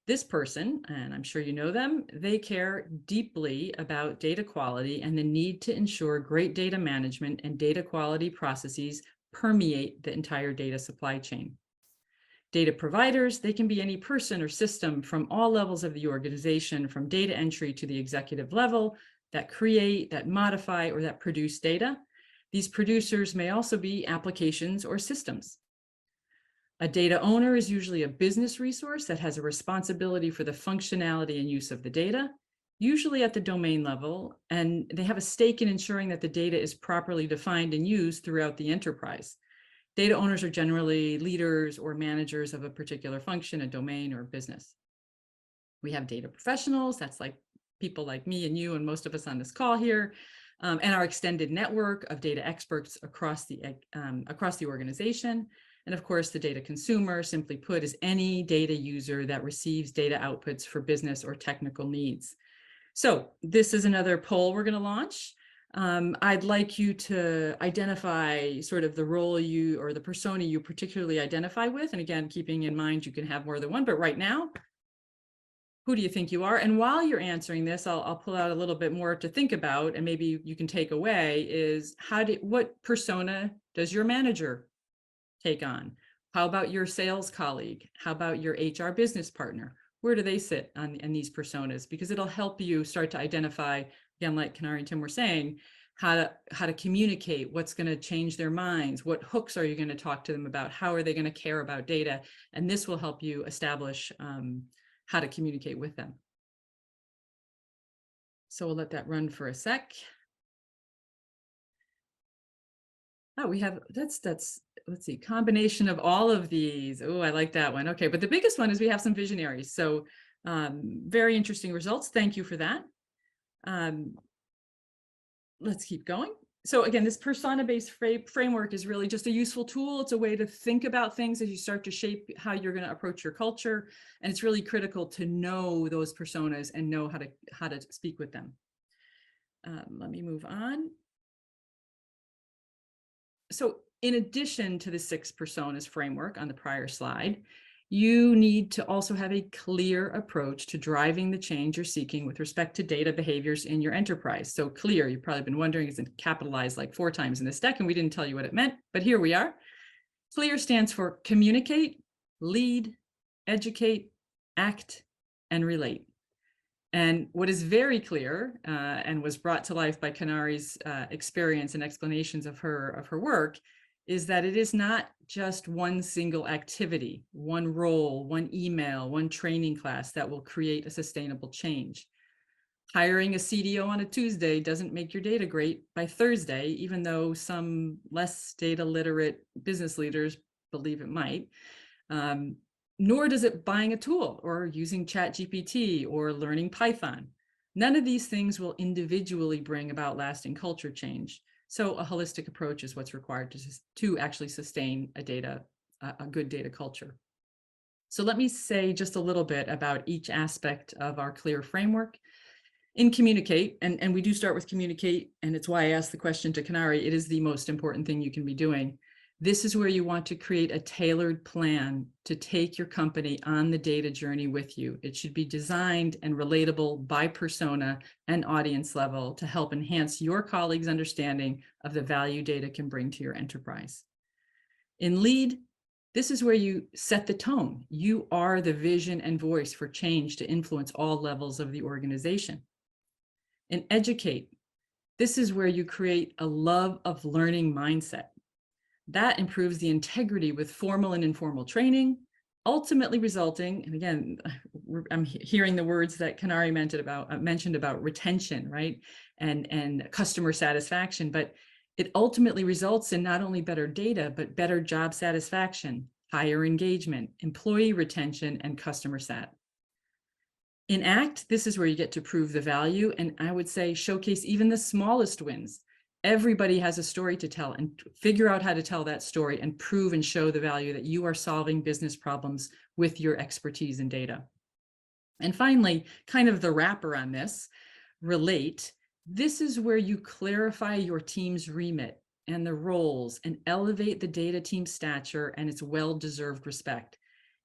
This person, and I'm sure you know them, they care deeply about data quality and the need to ensure great data management and data quality processes permeate the entire data supply chain. Data providers, they can be any person or system from all levels of the organization, from data entry to the executive level, that create, that modify, or that produce data. These producers may also be applications or systems. A data owner is usually a business resource that has a responsibility for the functionality and use of the data, usually at the domain level, and they have a stake in ensuring that the data is properly defined and used throughout the enterprise. Data owners are generally leaders or managers of a particular function, a domain, or business. We have data professionals, that's like people like me and you and most of us on this call here, and our extended network of data experts across the organization. And of course, the data consumer, simply put, is any data user that receives data outputs for business or technical needs. So this is another poll we're going to launch. I'd like you to identify sort of the role or the persona you particularly identify with. And again, keeping in mind, you can have more than one, but right now, who do you think you are? And while you're answering this, I'll pull out a little bit more to think about, and maybe you can take away is what persona does your manager take on? How about your sales colleague? How about your HR business partner? Where do they sit in these personas? Because it'll help you start to identify, again, like Kinnari and Tim were saying, how to communicate, what's going to change their minds, what hooks are you going to talk to them about, how are they going to care about data? And this will help you establish how to communicate with them. So we'll let that run for a sec. Oh, we have, let's see, combination of all of these. Oh, I like that one. Okay, but the biggest one is we have some visionaries. So very interesting results. Thank you for that. Let's keep going. So again, this persona-based framework is really just a useful tool. It's a way to think about things as you start to shape how you're going to approach your culture. And it's really critical to know those personas and know how to speak with them. Let me move on. So in addition to the 6 personas framework on the prior slide, you need to also have a clear approach to driving the change you're seeking with respect to data behaviors in your enterprise. So clear, you've probably been wondering, is it capitalized like 4 times in this deck, and we didn't tell you what it meant, but here we are. Clear stands for communicate, lead, educate, act, and relate. And what is very clear and was brought to life by Kinnari's experience and explanations of her work is that it is not just one single activity, one role, one email, one training class that will create a sustainable change. Hiring a CDO on a Tuesday doesn't make your data great by Thursday, even though some less data literate business leaders believe it might. Nor does it buying a tool or using ChatGPT or learning Python. None of these things will individually bring about lasting culture change. So a holistic approach is what's required to actually sustain a good data culture. So let me say just a little bit about each aspect of our clear framework. In communicate, and we do start with communicate, and it's why I asked the question to Kinnari, it is the most important thing you can be doing. This is where you want to create a tailored plan to take your company on the data journey with you. It should be designed and relatable by persona and audience level to help enhance your colleagues' understanding of the value data can bring to your enterprise. In lead, This is where you set the tone. You are the vision and voice for change to influence all levels of the organization. And educate. This is where you create a love of learning mindset. That improves the integrity with formal and informal training, ultimately resulting, and again, I'm hearing the words that Kinnari mentioned about retention, right? And customer satisfaction, but it ultimately results in not only better data, but better job satisfaction, higher engagement, employee retention, and customer sat. In ACT, this is where you get to prove the value, and I would say showcase even the smallest wins. Everybody has a story to tell, and figure out how to tell that story and prove and show the value that you are solving business problems with your expertise in data. And finally, kind of the wrapper on this, relate. This is where you clarify your team's remit and the roles and elevate the data team's stature and its well-deserved respect.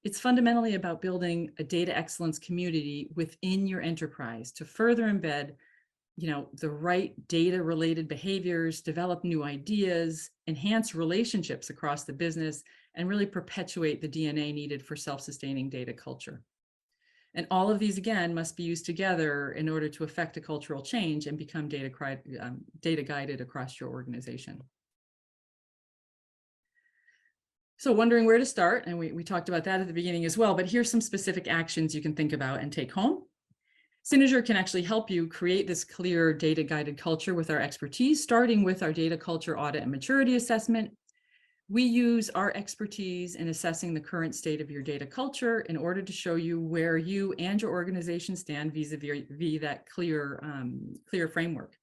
It's fundamentally about building a data excellence community within your enterprise to further embed the right data related behaviors, develop new ideas, enhance relationships across the business, and really perpetuate the DNA needed for self-sustaining data culture. And all of these, again, must be used together in order to affect a cultural change and become data guided across your organization. So wondering where to start, and we talked about that at the beginning as well, but here's some specific actions you can think about and take home. Cynozure can actually help you create this clear data-guided culture with our expertise, starting with our data culture audit and maturity assessment. We use our expertise in assessing the current state of your data culture in order to show you where you and your organization stand vis-a-vis that clear framework.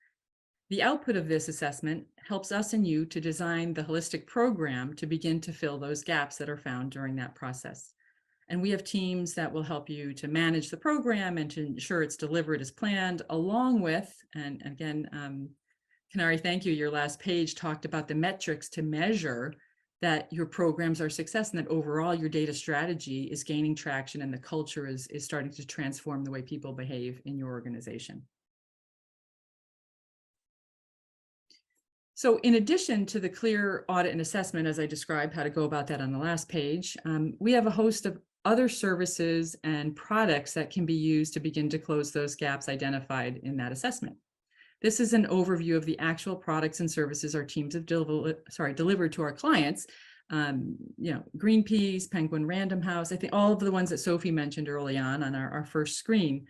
The output of this assessment helps us and you to design the holistic program to begin to fill those gaps that are found during that process. And we have teams that will help you to manage the program and to ensure it's delivered as planned, along with, and again, Kinnari, thank you. Your last page talked about the metrics to measure that your programs are success and that overall your data strategy is gaining traction and the culture is starting to transform the way people behave in your organization. So in addition to the clear audit and assessment, as I described how to go about that on the last page, we have a host of other services and products that can be used to begin to close those gaps identified in that assessment. This is an overview of the actual products and services our teams have delivered to our clients. Greenpeace, Penguin Random House, I think all of the ones that Sophie mentioned early on our first screen.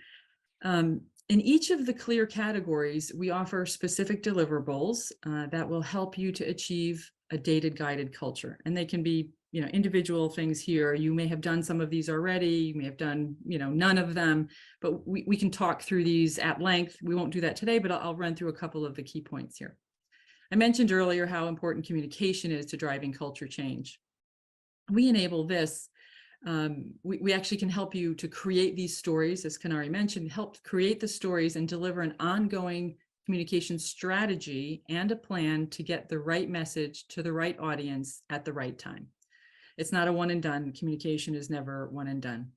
In each of the clear categories, we offer specific deliverables that will help you to achieve a data-guided culture. And they can be individual things here. You may have done some of these already. You may have done none of them, but we can talk through these at length. We won't do that today, but I'll run through a couple of the key points here. I mentioned earlier how important communication is to driving culture change. We enable this. We actually can help you to create these stories, as Kinnari mentioned, help create the stories and deliver an ongoing communication strategy and a plan to get the right message to the right audience at the right time. It's not a one and done. Communication is never one and done.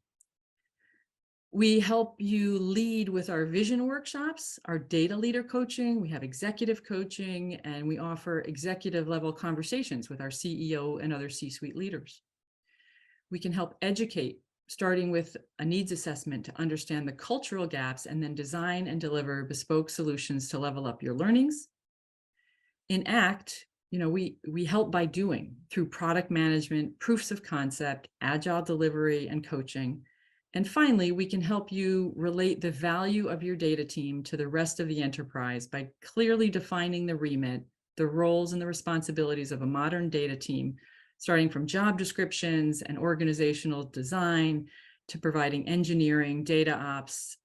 We help you lead with our vision workshops, our data leader coaching, we have executive coaching, and we offer executive level conversations with our CEO and other C-suite leaders. We can help educate, starting with a needs assessment to understand the cultural gaps and then design and deliver bespoke solutions to level up your learnings. In ACT, we help by doing through product management, proofs of concept, agile delivery, and coaching. And finally, we can help you relate the value of your data team to the rest of the enterprise by clearly defining the remit, the roles and the responsibilities of a modern data team, starting from job descriptions and organizational design to providing engineering, data ops,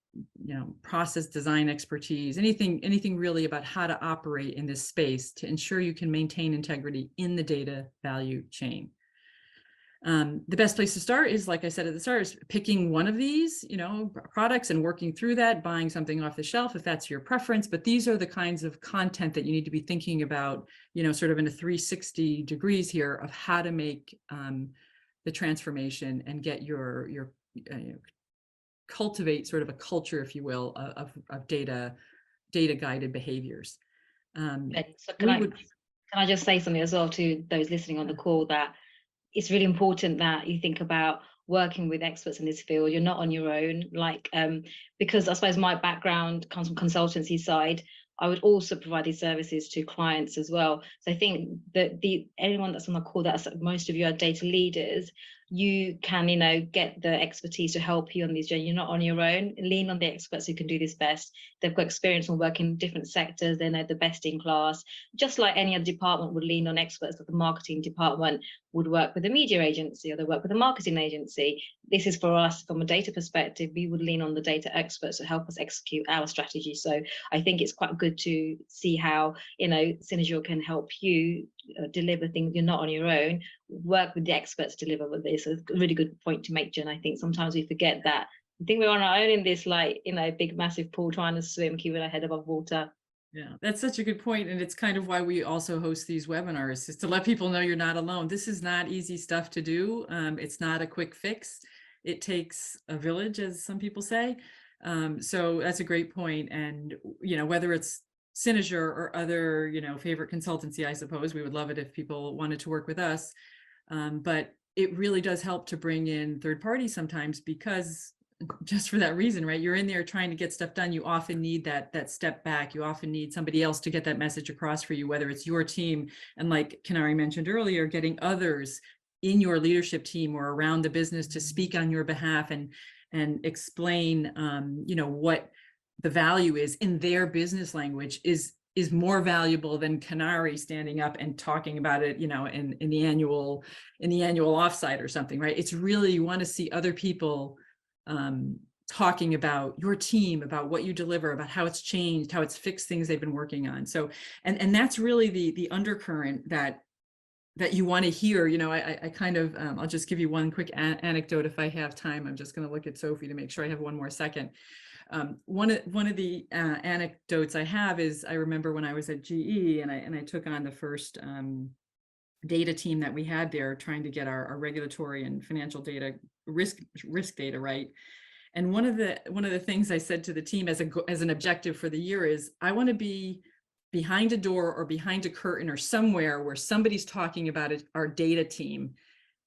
process design expertise, anything really about how to operate in this space to ensure you can maintain integrity in the data value chain. The best place to start is, like I said at the start, is picking one of these, products and working through that, buying something off the shelf if that's your preference. But these are the kinds of content that you need to be thinking about, sort of in a 360 degrees here of how to make the transformation and get your cultivate sort of a culture, if you will, of data guided behaviors. So can I just say something as well to those listening on the call, that it's really important that you think about working with experts in this field. You're not on your own, like because I suppose my background comes from consultancy side. I would also provide these services to clients as well. So I think that anyone that's on the call, that's most of you are data leaders, you can, you know, get the expertise to help you on these journey. You're not on your own. Lean on the experts who can do this best. They've got experience on working in different sectors. They know the best in class. Just like any other department would lean on experts, that the marketing department would work with a media agency or they work with a marketing agency. This is for us from a data perspective. We would lean on the data experts to help us execute our strategy. So I think it's quite good to see how, you know, Cynozure can help you deliver things. You're not on your own. Work with the experts to deliver with this. It's a really good point to make, Jen. I think sometimes we forget that. I think we're on our own in this, like, you know, big massive pool trying to swim, keeping our head above water. Yeah, that's such a good point. And it's kind of why we also host these webinars, is to let people know you're not alone. This is not easy stuff to do. It's not a quick fix. It takes a village, as some people say. So that's a great point. And, you know, whether it's Cynozure or other, you know, favorite consultancy, I suppose, we would love it if people wanted to work with us. But it really does help to bring in third parties sometimes, because just for that reason, right? You're in there trying to get stuff done. You often need that step back. You often need somebody else to get that message across for you, whether it's your team. And like Kinnari mentioned earlier, getting others in your leadership team or around the business to speak on your behalf and explain, you know, what the value is in their business language is more valuable than Kinnari standing up and talking about it, you know, in the annual offsite or something, right? It's really, you want to see other people talking about your team, about what you deliver, about how it's changed, how it's fixed things they've been working on. So, and that's really the undercurrent that you want to hear. You know, I kind of, I'll just give you one quick anecdote if I have time. I'm just going to look at Sophie to make sure I have one more second. One of the anecdotes I have is, I remember when I was at GE and I took on the first data team that we had there, trying to get our regulatory and financial data, risk data right. And one of the things I said to the team as an objective for the year is, I want to be behind a door or behind a curtain or somewhere where somebody's talking about it, our data team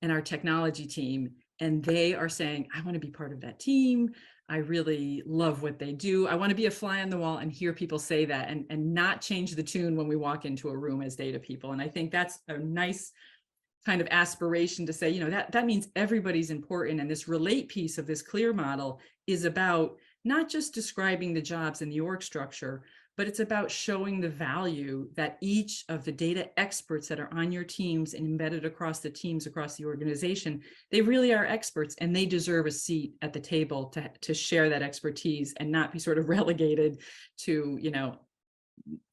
and our technology team, and they are saying, I want to be part of that team. I really love what they do. I want to be a fly on the wall and hear people say that, and not change the tune when we walk into a room as data people. And I think that's a nice kind of aspiration to say, you know, that means everybody's important. And this relate piece of this clear model is about not just describing the jobs and the org structure, but it's about showing the value that each of the data experts that are on your teams and embedded across the teams, across the organization, they really are experts, and they deserve a seat at the table to share that expertise and not be sort of relegated to, you know,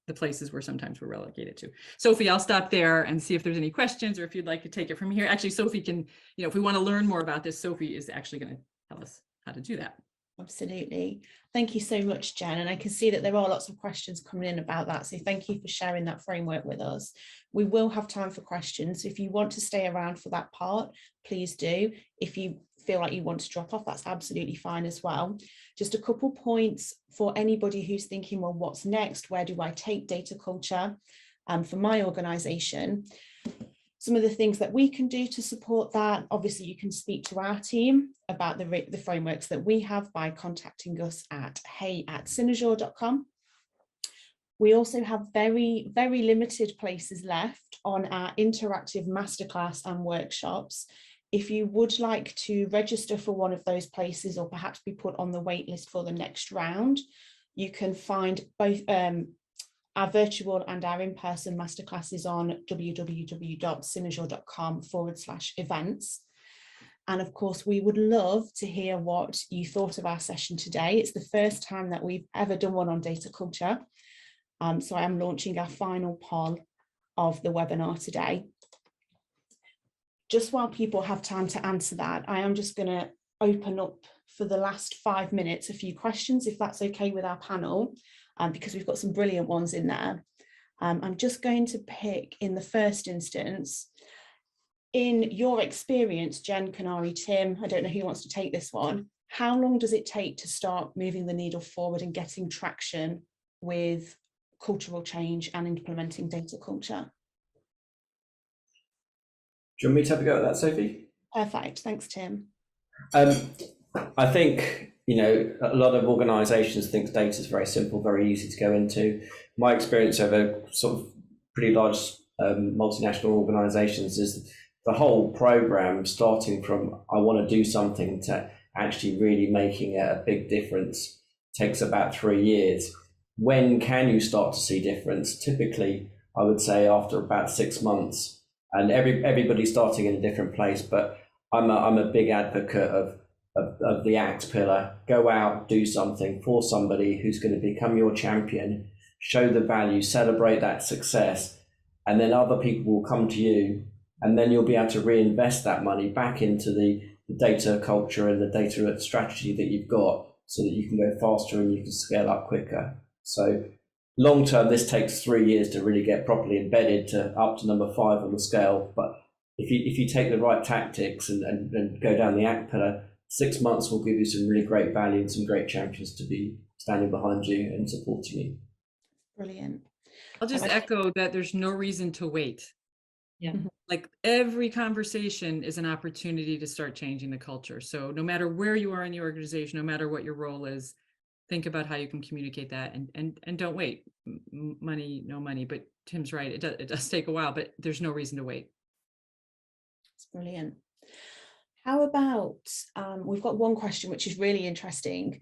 the places where sometimes we're relegated to. Sophie, I'll stop there and see if there's any questions, or if you'd like to take it from here. Actually, Sophie can, you know, if we want to learn more about this, Sophie is actually going to tell us how to do that. Absolutely. Thank you so much, Jen. And I can see that there are lots of questions coming in about that. So thank you for sharing that framework with us. We will have time for questions. If you want to stay around for that part, please do. If you feel like you want to drop off, that's absolutely fine as well. Just a couple points for anybody who's thinking, well, what's next? Where do I take data culture for my organization? Some of the things that we can do to support that, obviously you can speak to our team about the frameworks that we have by contacting us at hey@cynozure.com. We also have very, very limited places left on our interactive masterclass and workshops. If you would like to register for one of those places, or perhaps be put on the wait list for the next round, you can find both our virtual and our in-person masterclasses on www.cynozure.com/events. And of course, we would love to hear what you thought of our session today. It's the first time that we've ever done one on data culture. So I am launching our final poll of the webinar today. Just while people have time to answer that, I am just going to open up for the last 5 minutes a few questions, if that's okay with our panel. Because we've got some brilliant ones in there. I'm just going to pick, in the first instance, in your experience, Jen, Kinnari, Tim, I don't know who wants to take this one. How long does it take to start moving the needle forward and getting traction with cultural change and implementing data culture? you want me to have a go at that, Sophie? Perfect. Thanks, Tim. I think, you know, a lot of organisations think data is very simple, very easy to go into. My experience over sort of pretty large multinational organisations is the whole programme, starting from I want to do something to actually really making a big difference, takes about 3 years. When can you start to see difference? Typically, I would say after about 6 months, and everybody's starting in a different place, but I'm a big advocate of the ACT pillar. Go out, do something for somebody who's going to become your champion, show the value, celebrate that success, and then other people will come to you, and then you'll be able to reinvest that money back into the data culture and the data strategy that you've got, so that you can go faster and you can scale up quicker. So long term, this takes 3 years to really get properly embedded to up to number 5 on the scale. But if you take the right tactics and go down the ACT pillar, 6 months will give you some really great value and some great champions to be standing behind you and supporting you. Brilliant. I'll just echo that there's no reason to wait. Yeah. Like every conversation is an opportunity to start changing the culture. So no matter where you are in the organization, no matter what your role is, think about how you can communicate that, and don't wait. Money, no money, but Tim's right. It does take a while, but there's no reason to wait. That's brilliant. How about, we've got one question which is really interesting.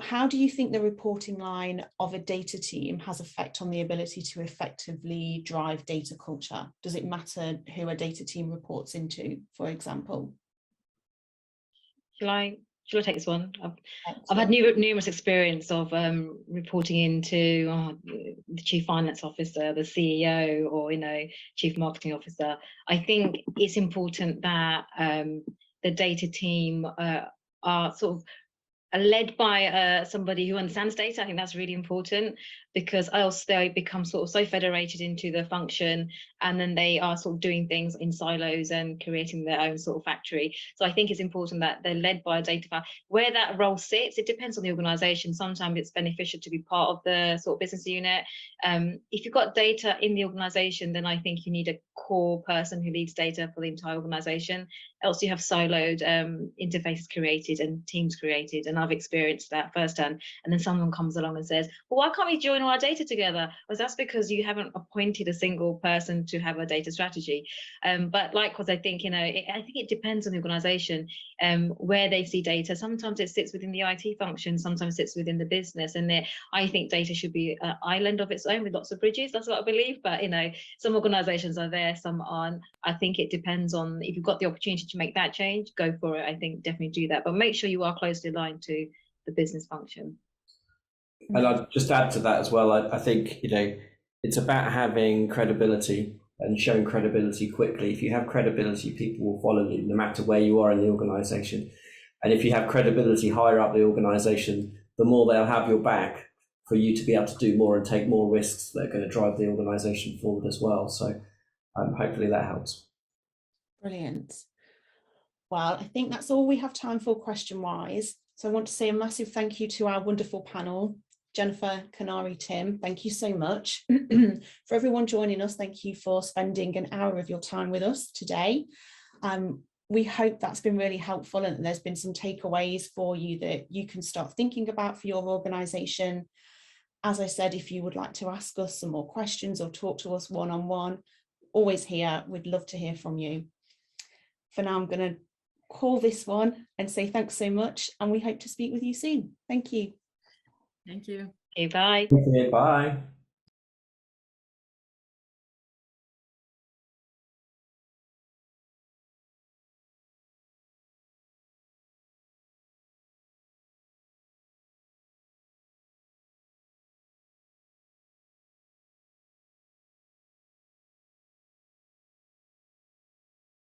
How do you think the reporting line of a data team has effect on the ability to effectively drive data culture? Does it matter who a data team reports into, for example? Shall I take this one? I've had numerous experience of reporting into the chief finance officer, the CEO, or chief marketing officer. I think it's important that the data team are sort of led by somebody who understands data. I think that's really important, because else they become sort of so federated into the function, and then they are sort of doing things in silos and creating their own sort of factory. So I think it's important that they're led by a data. Where that role sits, it depends on the organization. Sometimes it's beneficial to be part of the sort of business unit. If you've got data in the organization, then I think you need a core person who leads data for the entire organization. Else you have siloed interfaces created and teams created, and I've experienced that firsthand. And then someone comes along and says, well, why can't we join all our data together? Well, that's because you haven't appointed a single person to have a data strategy. But likewise, I think I think it depends on the organization where they see data. Sometimes it sits within the IT function, sometimes it sits within the business, and I think data should be an island of its own with lots of bridges. That's what I believe. But some organizations are there, some aren't. I think it depends on, if you've got the opportunity to make that change, go for it. I think definitely do that, but make sure you are closely aligned to the business function. And I'd just add to that as well. I think it's about having credibility and showing credibility quickly. If you have credibility, people will follow you no matter where you are in the organization. And if you have credibility higher up the organization, the more they'll have your back for you to be able to do more and take more risks that are going to drive the organization forward as well. So hopefully that helps. Brilliant. Well, I think that's all we have time for question-wise. So I want to say a massive thank you to our wonderful panel, Jennifer, Kinnari, Tim. Thank you so much. For everyone joining us, thank you for spending an hour of your time with us today. We hope that's been really helpful, and there's been some takeaways for you that you can start thinking about for your organisation. As I said, if you would like to ask us some more questions or talk to us one-on-one, always here. We'd love to hear from you. For now, I'm going to call this one and say thanks so much, and we hope to speak with you soon. Thank you. Thank you. Okay, bye. Bye.